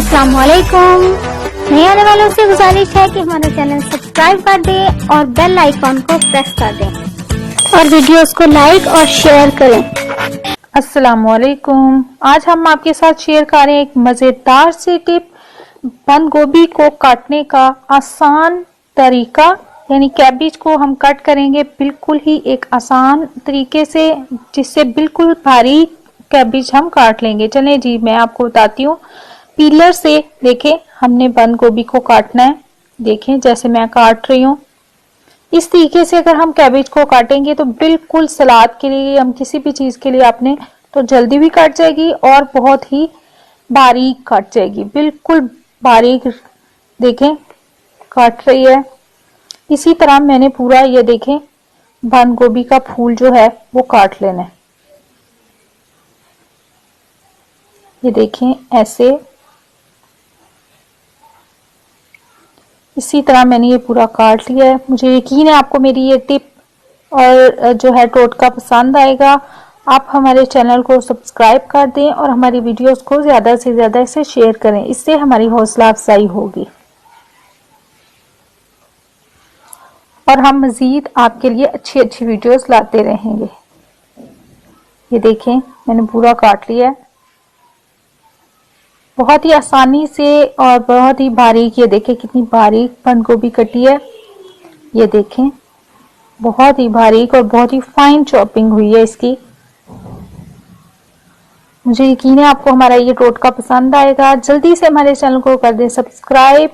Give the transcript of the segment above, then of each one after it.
अस्सलाम वालेकुम। नए आने वालों से गुजारिश है कि हमारे चैनल सब्सक्राइब कर दें और बेल आइकॉन को प्रेस कर दें और वीडियोस को लाइक और शेयर करें। अस्सलाम वालेकुम। आज हम आपके साथ शेयर कर रहे हैं एक मज़ेदार सी टिप, बंद गोभी को काटने का आसान तरीका। यानी कैबेज को हम कट करेंगे बिल्कुल ही एक आसान तरीके से, जिससे बिल्कुल बारीक कैबेज हम काट लेंगे। चलें जी, मैं आपको बताती हूँ। पीलर से देखें, हमने बंद गोभी को काटना है। देखें जैसे मैं काट रही हूँ, इस तरीके से अगर हम कैबेज को काटेंगे तो बिल्कुल सलाद के लिए, हम किसी भी चीज के लिए आपने तो जल्दी भी कट जाएगी और बहुत ही बारीक कट जाएगी, बिल्कुल बारीक। देखें कट रही है। इसी तरह मैंने पूरा ये देखें बंद गोभी का फूल जो है वो काट लेना है। ये देखें ऐसे, इसी तरह मैंने ये पूरा काट लिया है। मुझे यकीन है आपको मेरी ये टिप और जो है टोटका पसंद आएगा। आप हमारे चैनल को सब्सक्राइब कर दें और हमारी वीडियोस को ज़्यादा से ज़्यादा इसे शेयर करें, इससे हमारी हौसला अफजाई होगी और हम मज़ीद आपके लिए अच्छी अच्छी वीडियोस लाते रहेंगे। ये देखें मैंने पूरा काट लिया है बहुत ही आसानी से और बहुत ही बारीक। ये देखें कितनी बारीक बंद गोभी कटी है। ये देखें बहुत ही बारीक और बहुत ही फाइन चॉपिंग हुई है इसकी। मुझे यकीन है आपको हमारा ये टोटका पसंद आएगा। जल्दी से हमारे चैनल को कर दें सब्सक्राइब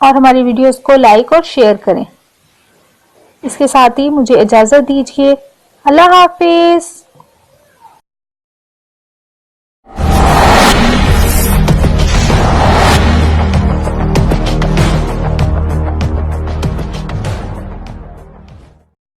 और हमारी वीडियोस को लाइक और शेयर करें। इसके साथ ही मुझे इजाजत दीजिए। अल्लाह हाफिज।